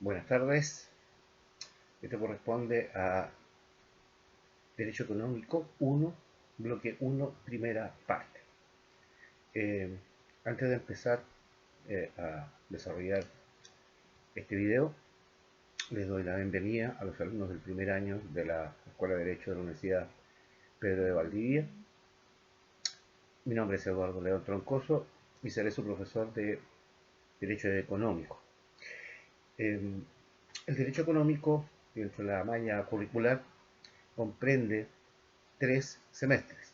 Buenas tardes. Esto corresponde a Derecho Económico 1, bloque 1, primera parte. Antes de empezar a desarrollar este video, les doy la bienvenida a los alumnos del primer año de la Escuela de Derecho de la Universidad Pedro de Valdivia. Mi nombre es Eduardo León Troncoso y seré su profesor de Derecho Económico. El Derecho Económico, dentro de la malla curricular, comprende 3 semestres.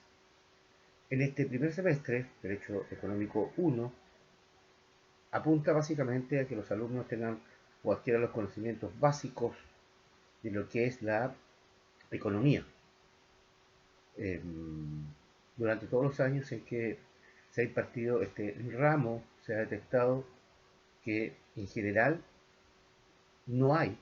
En este primer semestre, Derecho Económico 1, apunta básicamente a que los alumnos tengan o adquieran los conocimientos básicos de lo que es la economía. Durante todos los años en que se ha impartido este ramo, se ha detectado que en general no hay,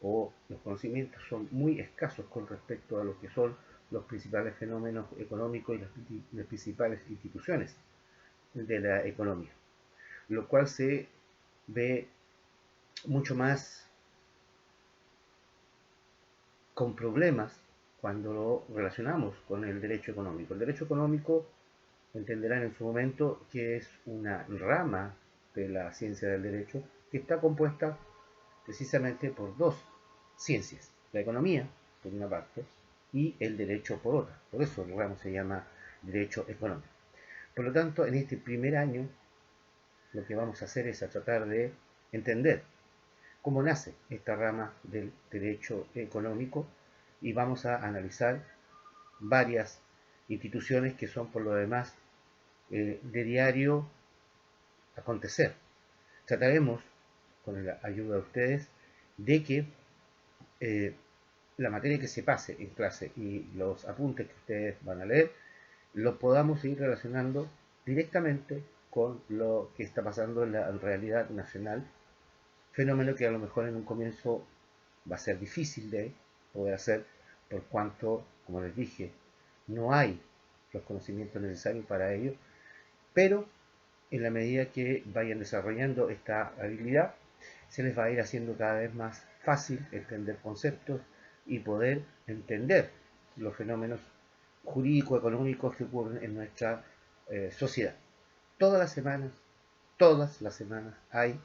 o los conocimientos son muy escasos con respecto a lo que son los principales fenómenos económicos y las principales instituciones de la economía, lo cual se ve mucho más con problemas cuando lo relacionamos con el derecho económico. El derecho económico, entenderán en su momento, que es una rama de la ciencia del derecho que está compuesta precisamente por dos ciencias: la economía por una parte y el derecho por otra. Por eso el ramo se llama derecho económico. Por lo tanto, en este primer año lo que vamos a hacer es a tratar de entender cómo nace esta rama del derecho económico, y vamos a analizar varias instituciones que son por lo demás de diario acontecer. Trataremos, con la ayuda de ustedes, de que la materia que se pase en clase y los apuntes que ustedes van a leer los podamos ir relacionando directamente con lo que está pasando en la realidad nacional, fenómeno que a lo mejor en un comienzo va a ser difícil de poder hacer, por cuanto, como les dije, no hay los conocimientos necesarios para ello, pero en la medida que vayan desarrollando esta habilidad, se les va a ir haciendo cada vez más fácil entender conceptos y poder entender los fenómenos jurídico-económicos que ocurren en nuestra sociedad. Todas las semanas hay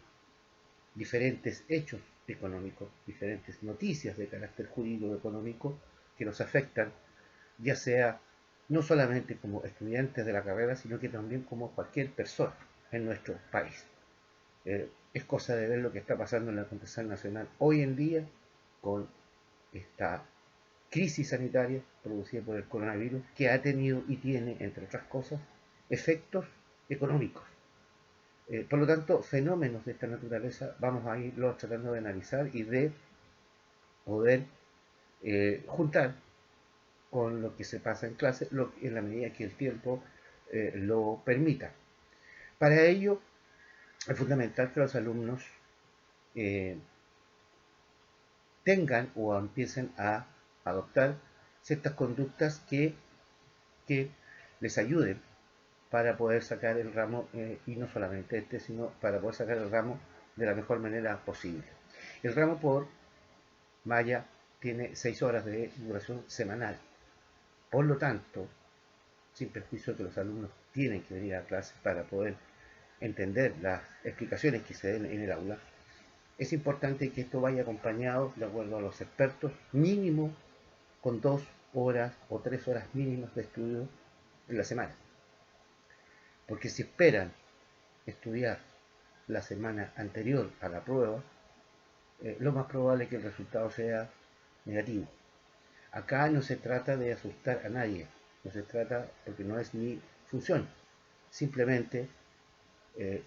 diferentes hechos económicos, diferentes noticias de carácter jurídico-económico que nos afectan, ya sea no solamente como estudiantes de la carrera, sino que también como cualquier persona en nuestro país. Es cosa de ver lo que está pasando en la acontecer nacional hoy en día con esta crisis sanitaria producida por el coronavirus, que ha tenido y tiene, entre otras cosas, efectos económicos. Por lo tanto, fenómenos de esta naturaleza vamos a irlos tratando de analizar y de poder juntar con lo que se pasa en clase en la medida que el tiempo lo permita. Para ello es fundamental que los alumnos tengan o empiecen a adoptar ciertas conductas que les ayuden para poder sacar el ramo, y no solamente este, sino para poder sacar el ramo de la mejor manera posible. El ramo por malla tiene 6 horas de duración semanal. Por lo tanto, sin perjuicio de que los alumnos tienen que venir a clase para poder entender las explicaciones que se den en el aula, es importante que esto vaya acompañado, de acuerdo a los expertos, mínimo con 2 horas o 3 horas mínimas de estudio en la semana. Porque si esperan estudiar la semana anterior a la prueba, lo más probable es que el resultado sea negativo. Acá no se trata de asustar a nadie, no se trata, porque no es mi función, simplemente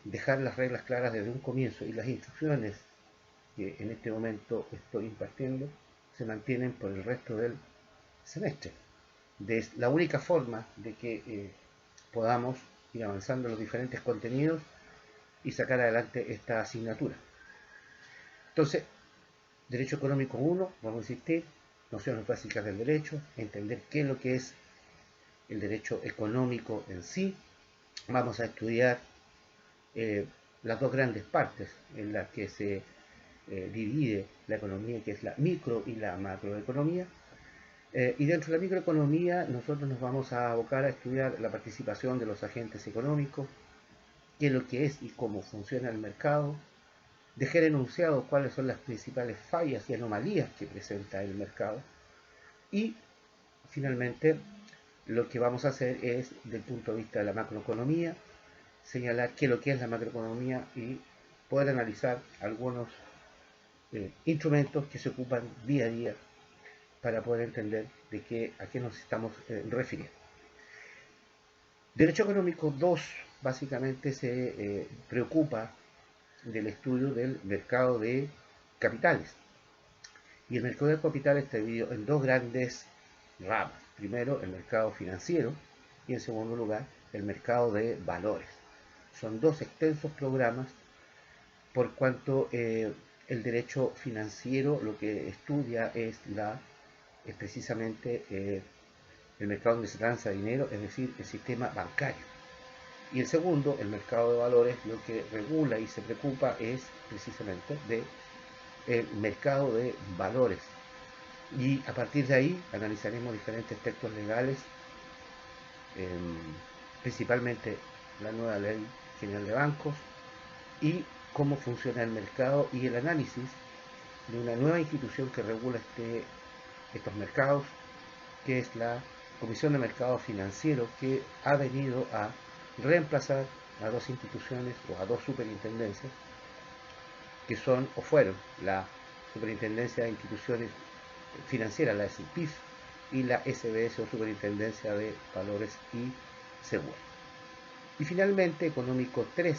dejar las reglas claras desde un comienzo, y las instrucciones que en este momento estoy impartiendo se mantienen por el resto del semestre. Es la única forma de que podamos ir avanzando en los diferentes contenidos y sacar adelante esta asignatura. Entonces, Derecho Económico 1, vamos a insistir, nociones básicas del derecho, entender qué es lo que es el derecho económico en sí. Vamos a estudiar las dos grandes partes en las que se divide la economía, que es la micro y la macroeconomía. Y dentro de la microeconomía nosotros nos vamos a abocar a estudiar la participación de los agentes económicos, qué es lo que es y cómo funciona el mercado, dejar enunciado cuáles son las principales fallas y anomalías que presenta el mercado, y finalmente lo que vamos a hacer es, desde el punto de vista de la macroeconomía, señalar qué es lo que es la macroeconomía y poder analizar algunos instrumentos que se ocupan día a día para poder entender a qué nos estamos refiriendo. Derecho Económico 2 básicamente se preocupa del estudio del mercado de capitales. Y el mercado de capitales está dividido en dos grandes ramas. Primero, el mercado financiero y en segundo lugar, el mercado de valores. Son dos extensos programas por cuanto el derecho financiero lo que estudia es precisamente el mercado donde se transa dinero, es decir, el sistema bancario. Y el segundo, el mercado de valores, lo que regula y se preocupa es precisamente del mercado de valores. Y a partir de ahí analizaremos diferentes textos legales, principalmente la nueva Ley General de Bancos y cómo funciona el mercado y el análisis de una nueva institución que regula estos mercados, que es la Comisión de Mercado Financiero, que ha venido a reemplazar a dos instituciones o a dos superintendencias que son o fueron la Superintendencia de Instituciones Financieras, la SIPIF, y la SBS o Superintendencia de Valores y Seguros. Y finalmente, Económico 3.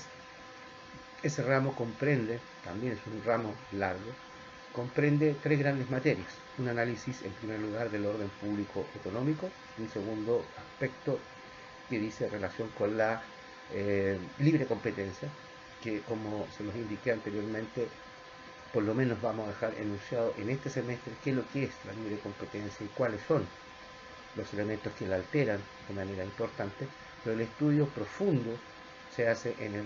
Ese ramo comprende, también es un ramo largo, comprende tres grandes materias. Un análisis, en primer lugar, del orden público económico, un segundo aspecto que dice relación con la libre competencia, que como se los indiqué anteriormente, por lo menos vamos a dejar enunciado en este semestre qué es lo que es la libre competencia y cuáles son los elementos que la alteran de manera importante, pero el estudio profundo se hace en el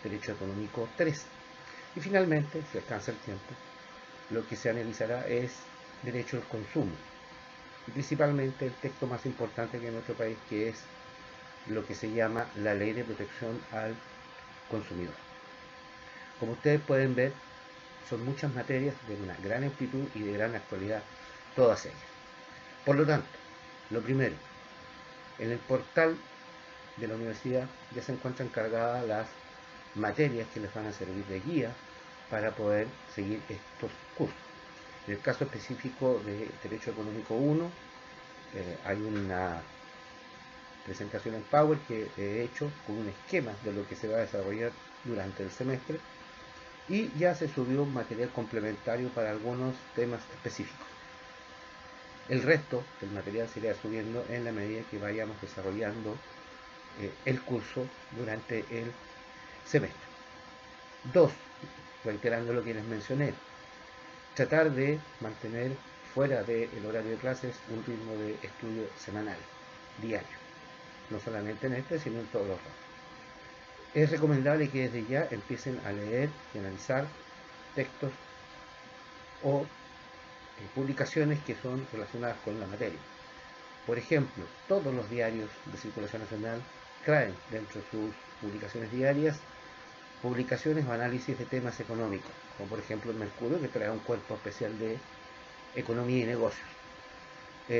Derecho Económico 3. Y finalmente, si alcanza el tiempo, lo que se analizará es Derecho al Consumo, y principalmente el texto más importante que en nuestro país, que es lo que se llama la Ley de Protección al Consumidor. Como ustedes pueden ver, son muchas materias de una gran amplitud y de gran actualidad, todas ellas. Por lo tanto, lo primero, en el portal de la universidad ya se encuentran cargadas las materias que les van a servir de guía para poder seguir estos cursos. En el caso específico de Derecho Económico 1, hay una presentación en Power que he hecho con un esquema de lo que se va a desarrollar durante el semestre, y ya se subió un material complementario para algunos temas específicos. El resto del material se irá subiendo en la medida que vayamos desarrollando el curso durante el semestre. 2. Reiterando lo que les mencioné, tratar de mantener fuera del horario de clases un ritmo de estudio semanal, diario, no solamente en este, sino en todos los ratos. Es recomendable que desde ya empiecen a leer y analizar textos o publicaciones que son relacionadas con la materia. Por ejemplo, todos los diarios de circulación nacional traen dentro de sus publicaciones diarias publicaciones o análisis de temas económicos, como por ejemplo el Mercurio, que trae un cuerpo especial de economía y negocios.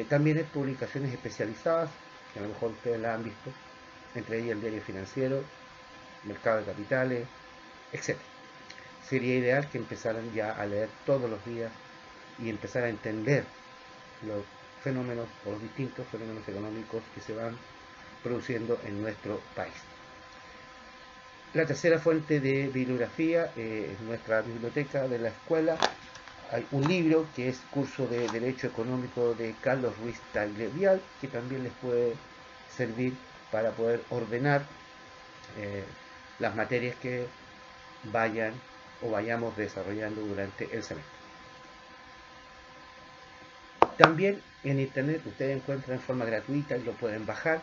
También hay publicaciones especializadas, que a lo mejor ustedes la han visto, entre ellas el Diario Financiero, Mercado de Capitales, etc. Sería ideal que empezaran ya a leer todos los días y empezar a entender los fenómenos o los distintos fenómenos económicos que se van produciendo en nuestro país. La tercera fuente de bibliografía es nuestra biblioteca de la escuela. Hay un libro que es Curso de Derecho Económico de Carlos Ruiz Tagle-Vial, que también les puede servir para poder ordenar las materias que vayan o vayamos desarrollando durante el semestre. También en internet ustedes encuentran en forma gratuita y lo pueden bajar.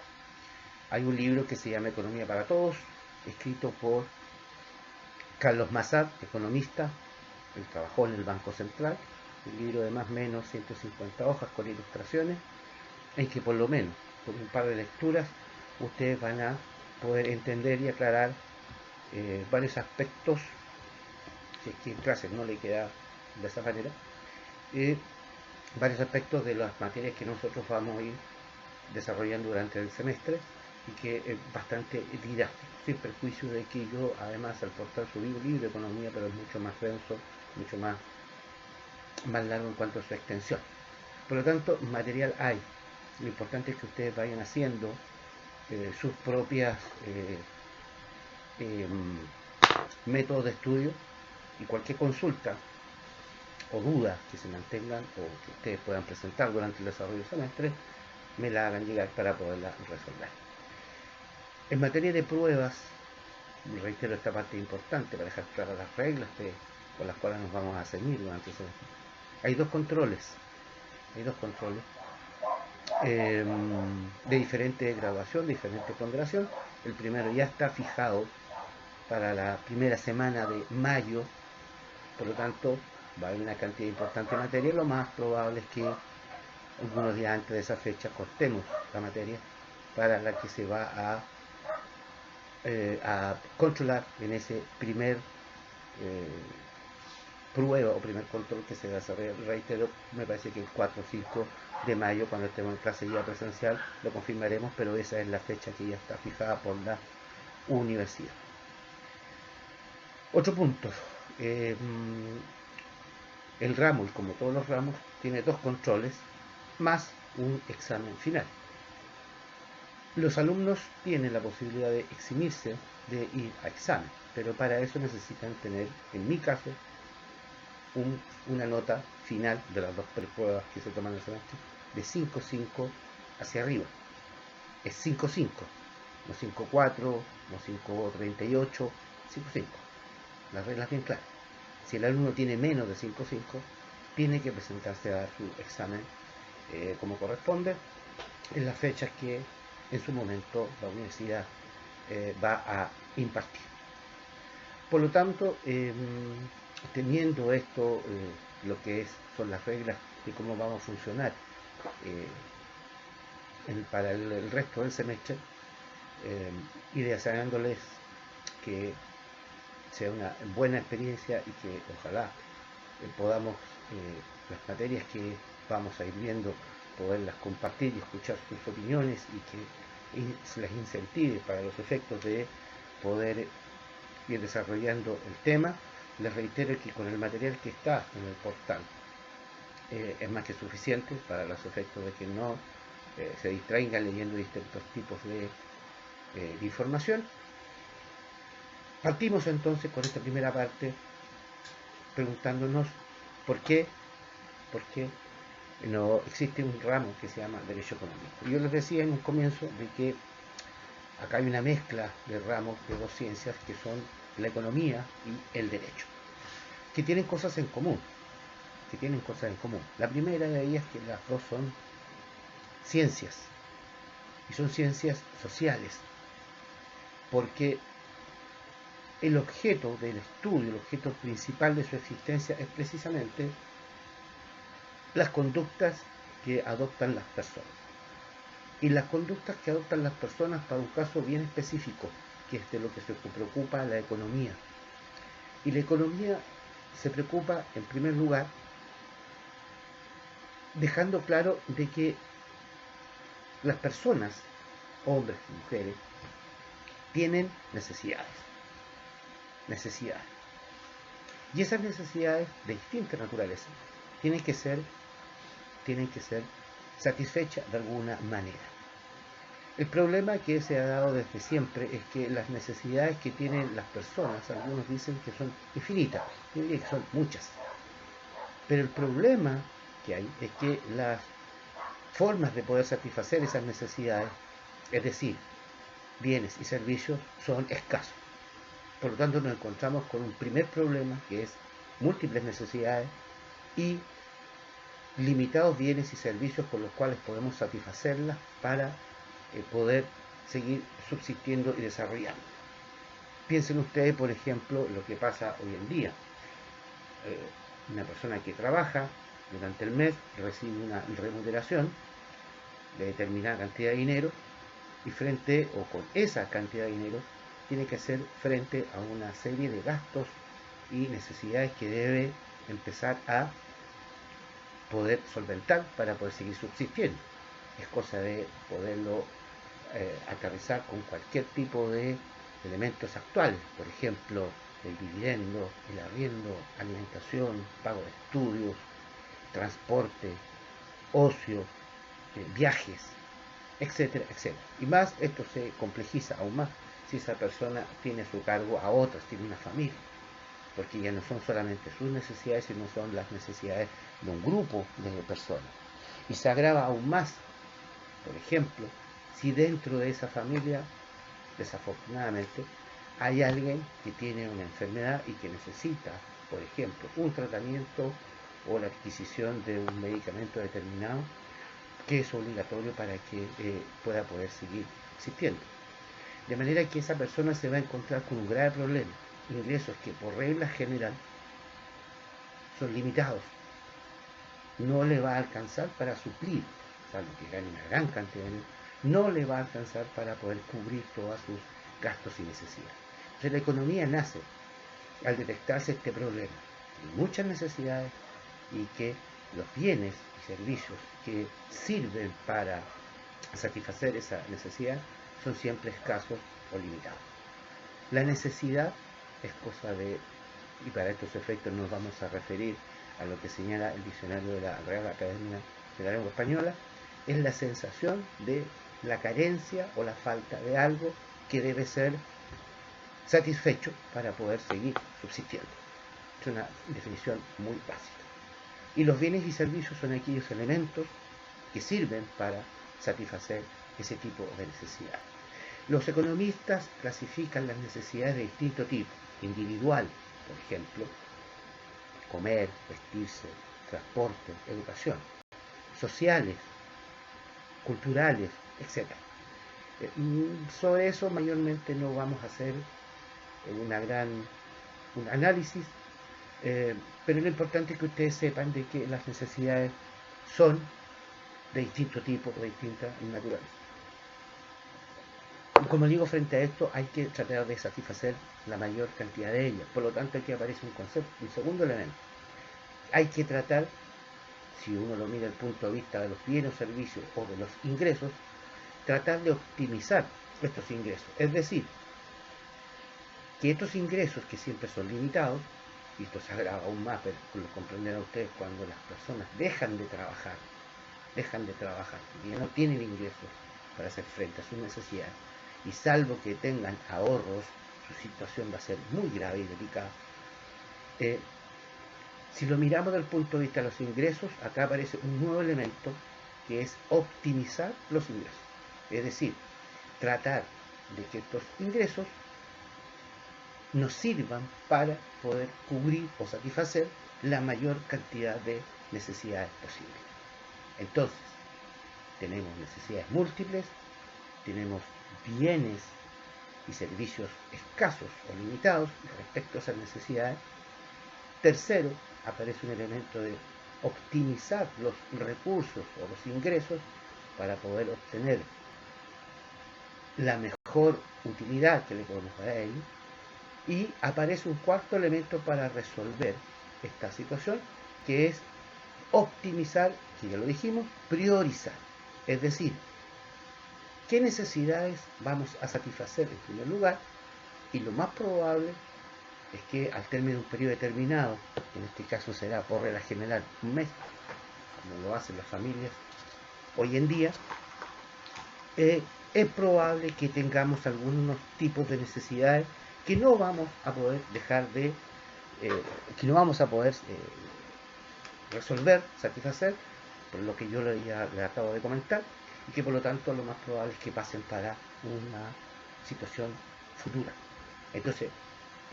Hay un libro que se llama Economía para Todos, escrito por Carlos Massad, economista, Él trabajó en el Banco Central, un libro de más o menos 150 hojas con ilustraciones, en que por lo menos con un par de lecturas ustedes van a poder entender y aclarar varios aspectos, si es que en clase no le queda de esa manera, varios aspectos de las materias que nosotros vamos a ir desarrollando durante el semestre y que es bastante didáctico, sin perjuicio de que yo además al portal subí un libro de economía, pero es mucho más denso, mucho más largo en cuanto a su extensión. Por lo tanto, material hay. Lo importante es que ustedes vayan haciendo sus propias métodos de estudio, y cualquier consulta o dudas que se mantengan o que ustedes puedan presentar durante el desarrollo del semestre, me la hagan llegar para poderla resolver. En materia de pruebas, reitero esta parte importante para dejar claras las reglas con las cuales nos vamos a ceñir durante el semestre. Hay dos controles de diferente graduación, de diferente ponderación. El primero ya está fijado para la primera semana de mayo, por lo tanto va a haber una cantidad importante de materia. Lo más probable es que algunos días antes de esa fecha cortemos la materia para la que se va a controlar en ese primer prueba o primer control que se desarrolla. Reitero, me parece que el 4 o 5 de mayo, cuando estemos en clase ya presencial, lo confirmaremos, pero esa es la fecha que ya está fijada por la universidad. Otro punto, el ramo, y como todos los ramos, tiene dos controles más un examen final. Los alumnos tienen la posibilidad de eximirse de ir a examen, pero para eso necesitan tener, en mi caso, una nota final de las dos pruebas que se toman en el semestre de 5.5 hacia arriba. Es 5.5, no 5.4, no 5.38, 5.5. Las reglas bien claras. Si el alumno tiene menos de 5.5, tiene que presentarse a dar su examen como corresponde en las fechas que en su momento la universidad va a impartir. Por lo tanto, teniendo esto, lo que son las reglas de cómo vamos a funcionar para el resto del semestre, y deseándoles que sea una buena experiencia y que ojalá podamos las materias que vamos a ir viendo, poderlas compartir y escuchar sus opiniones y que se las incentive para los efectos de poder ir desarrollando el tema. Les reitero que con el material que está en el portal es más que suficiente para los efectos de que no se distraigan leyendo distintos tipos de información. Partimos entonces con esta primera parte preguntándonos por qué no existe un ramo que se llama Derecho Económico. Yo les decía en un comienzo de que acá hay una mezcla de ramos de dos ciencias que son la economía y el derecho, que tienen cosas en común. La primera de ellas es que las dos son ciencias, y son ciencias sociales, porque el objeto del estudio, el objeto principal de su existencia es precisamente las conductas que adoptan las personas. Y las conductas que adoptan las personas para un caso bien específico, que es de lo que se preocupa la economía. Y la economía se preocupa, en primer lugar, dejando claro de que las personas, hombres y mujeres, tienen necesidades. Y esas necesidades de distinta naturaleza tienen que ser satisfechas de alguna manera. El problema que se ha dado desde siempre es que las necesidades que tienen las personas, algunos dicen que son infinitas, yo diría que son muchas. Pero el problema que hay es que las formas de poder satisfacer esas necesidades, es decir, bienes y servicios, son escasos. Por lo tanto, nos encontramos con un primer problema que es múltiples necesidades y limitados bienes y servicios con los cuales podemos satisfacerlas para poder seguir subsistiendo y desarrollando. Piensen ustedes, por ejemplo, lo que pasa hoy en día. una persona que trabaja durante el mes recibe una remuneración de determinada cantidad de dinero y frente o con esa cantidad de dinero tiene que hacer frente a una serie de gastos y necesidades que debe empezar a poder solventar para poder seguir subsistiendo. Es cosa de poderlo aterrizar con cualquier tipo de elementos actuales, por ejemplo, el dividendo, el arriendo, alimentación, pago de estudios, transporte, ocio, viajes, etcétera, etcétera. Y más, esto se complejiza aún más si esa persona tiene a su cargo a otras, tiene una familia, porque ya no son solamente sus necesidades, sino son las necesidades de un grupo de personas. Y se agrava aún más, por ejemplo, si dentro de esa familia, desafortunadamente, hay alguien que tiene una enfermedad y que necesita, por ejemplo, un tratamiento o la adquisición de un medicamento determinado que es obligatorio para que pueda poder seguir existiendo. De manera que esa persona se va a encontrar con un grave problema, ingresos que por regla general son limitados. No le va a alcanzar para suplir, salvo que gane una gran cantidad de dinero, no le va a alcanzar para poder cubrir todos sus gastos y necesidades. Entonces la economía nace al detectarse este problema, hay muchas necesidades y que los bienes y servicios que sirven para satisfacer esa necesidad son siempre escasos o limitados. La necesidad es cosa de, y para estos efectos nos vamos a referir a lo que señala el diccionario de la Real Academia de la Lengua Española, es la sensación de la carencia o la falta de algo que debe ser satisfecho para poder seguir subsistiendo. Es una definición muy básica. Y los bienes y servicios son aquellos elementos que sirven para satisfacer ese tipo de necesidades. Los economistas clasifican las necesidades de distinto tipo: individual, por ejemplo, comer, vestirse, transporte, educación; sociales, culturales, etc. Sobre eso mayormente no vamos a hacer un análisis, pero lo importante es que ustedes sepan de que las necesidades son de distinto tipo, de distinta naturaleza. Como digo, frente a esto hay que tratar de satisfacer la mayor cantidad de ellas. Por lo tanto, aquí aparece un concepto, un segundo elemento. Hay que tratar, si uno lo mira desde el punto de vista de los bienes o servicios o de los ingresos, tratar de optimizar estos ingresos. Es decir, que estos ingresos, que siempre son limitados, y esto se agrava aún más, pero lo comprenderán ustedes cuando las personas dejan de trabajar, y ya no tienen ingresos para hacer frente a sus necesidades, y salvo que tengan ahorros, su situación va a ser muy grave y delicada. Si lo miramos desde el punto de vista de los ingresos, acá aparece un nuevo elemento que es optimizar los ingresos. Es decir, tratar de que estos ingresos nos sirvan para poder cubrir o satisfacer la mayor cantidad de necesidades posibles. Entonces, tenemos necesidades múltiples, tenemos bienes y servicios escasos o limitados respecto a esas necesidades. Tercero, aparece un elemento de optimizar los recursos o los ingresos para poder obtener la mejor utilidad que le podemos dar a ellos. Y aparece un cuarto elemento para resolver esta situación, que es optimizar, que ya lo dijimos, priorizar. Es decir, qué necesidades vamos a satisfacer en primer lugar, y lo más probable es que al término de un periodo determinado, en este caso será por regla general un mes, como lo hacen las familias hoy en día, es probable que tengamos algunos tipos de necesidades que no vamos a poder dejar de, que no vamos a poder resolver, satisfacer, por lo que yo le acabo de comentar, y que por lo tanto lo más probable es que pasen para una situación futura. Entonces,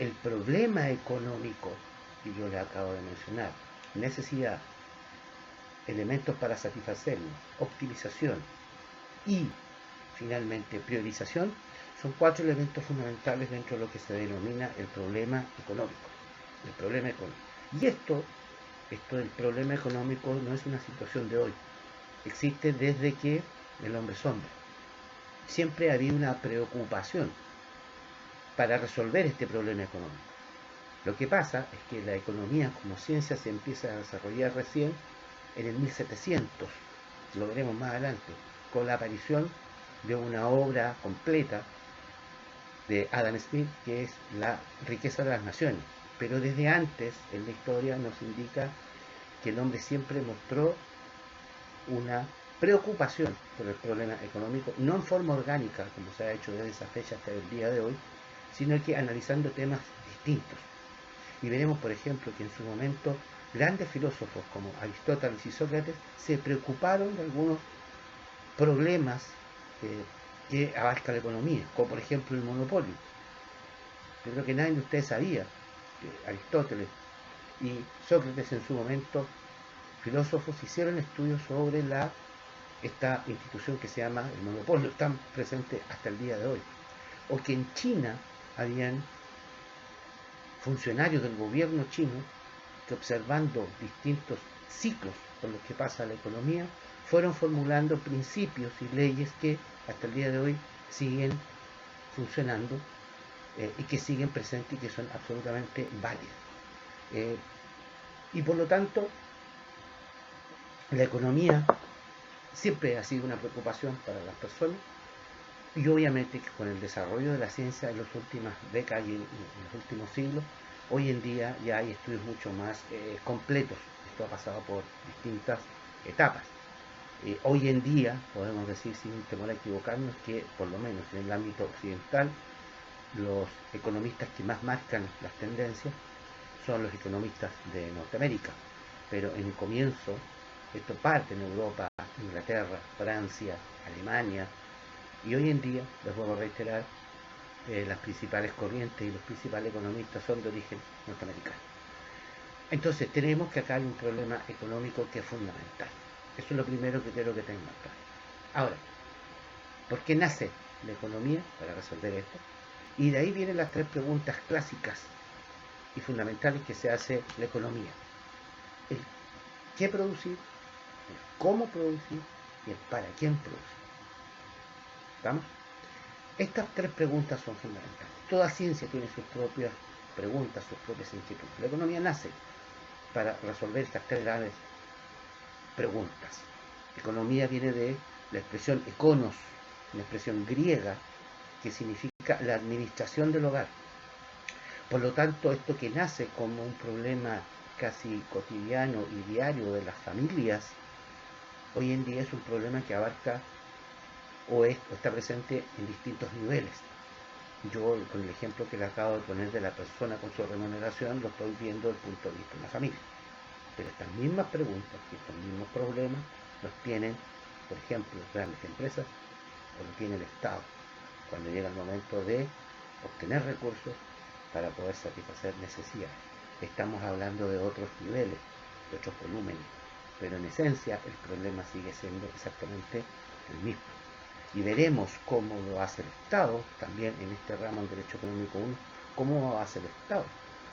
el problema económico que yo le acabo de mencionar, necesidad, elementos para satisfacerlo, optimización y finalmente priorización, son cuatro elementos fundamentales dentro de lo que se denomina el problema económico. El problema económico. Y esto del problema económico no es una situación de hoy, existe desde que el hombre es hombre. Siempre había una preocupación para resolver este problema económico. Lo que pasa es que la economía como ciencia se empieza a desarrollar recién en el 1700, lo veremos más adelante, con la aparición de una obra completa de Adam Smith, que es La riqueza de las naciones. Pero desde antes, en la historia, nos indica que el hombre siempre mostró una preocupación por el problema económico, no en forma orgánica, como se ha hecho desde esa fecha hasta el día de hoy, sino que analizando temas distintos. Y veremos, por ejemplo, que en su momento grandes filósofos como Aristóteles y Sócrates se preocuparon de algunos problemas que abarca la economía, como por ejemplo el monopolio. Yo creo que nadie de ustedes sabía que Aristóteles y Sócrates en su momento, filósofos, hicieron estudios sobre esta institución que se llama el monopolio, están presentes hasta el día de hoy. O que en China habían funcionarios del gobierno chino que, observando distintos ciclos por los que pasa la economía, fueron formulando principios y leyes que hasta el día de hoy siguen funcionando y que siguen presentes y que son absolutamente válidas. Y por lo tanto, la economía siempre ha sido una preocupación para las personas, y obviamente que con el desarrollo de la ciencia en las últimas décadas y en los últimos siglos, hoy en día ya hay estudios mucho más completos. Esto ha pasado por distintas etapas. Hoy en día podemos decir sin temor a equivocarnos que por lo menos en el ámbito occidental los economistas que más marcan las tendencias son los economistas de Norteamérica, pero en el comienzo esto parte en Europa, Inglaterra, Francia, Alemania, y hoy en día, les vuelvo a reiterar, las principales corrientes y los principales economistas son de origen norteamericano. Entonces tenemos que acá hay un problema económico que es fundamental. Eso es lo primero que quiero que tengan claro. Ahora, ¿por qué nace la economía? Para resolver esto. Y de ahí vienen las tres preguntas clásicas y fundamentales que se hace la economía. El qué producir, el cómo producir y el para quién producir. ¿Estamos? Estas tres preguntas son fundamentales. Toda ciencia tiene sus propias preguntas, sus propias inquietudes. La economía nace para resolver estas tres grandes preguntas. Economía viene de la expresión econos, una expresión griega que significa la administración del hogar. Por lo tanto, esto que nace como un problema casi cotidiano y diario de las familias, hoy en día es un problema que abarca o está presente en distintos niveles. Yo, con el ejemplo que le acabo de poner de la persona con su remuneración, lo estoy viendo desde el punto de vista de una familia. Pero estas mismas preguntas y estos mismos problemas los tienen, por ejemplo, grandes empresas o lo tiene el Estado, cuando llega el momento de obtener recursos para poder satisfacer necesidades. Estamos hablando de otros niveles, de otros volúmenes, pero en esencia el problema sigue siendo exactamente el mismo. Y veremos cómo lo hace el Estado, también en este ramo del Derecho Económico 1, cómo lo hace el Estado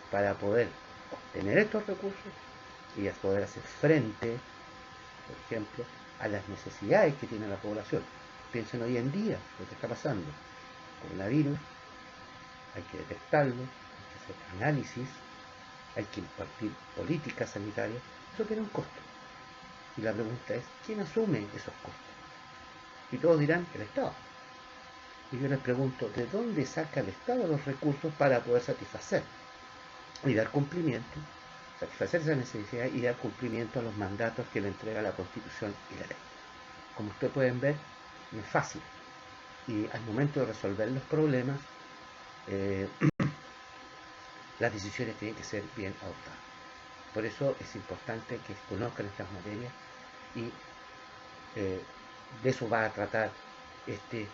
para poder obtener estos recursos y a poder hacer frente, por ejemplo, a las necesidades que tiene la población. Piensen hoy en día lo que está pasando. Coronavirus, hay que detectarlo, hay que hacer análisis, hay que impartir políticas sanitarias. Eso tiene un costo. Y la pregunta es, ¿quién asume esos costos? Y todos dirán, el Estado. Y yo les pregunto, ¿de dónde saca el Estado los recursos para poder satisfacer y dar cumplimiento, satisfacer esa necesidad y dar cumplimiento a los mandatos que le entrega la Constitución y la ley? Como ustedes pueden ver, no es fácil. Y al momento de resolver los problemas, las decisiones tienen que ser bien adoptadas. Por eso es importante que conozcan estas materias y de eso va a tratar este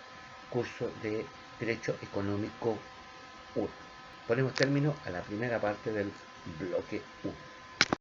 curso de Derecho Económico 1. Ponemos término a la primera parte del bloque 1.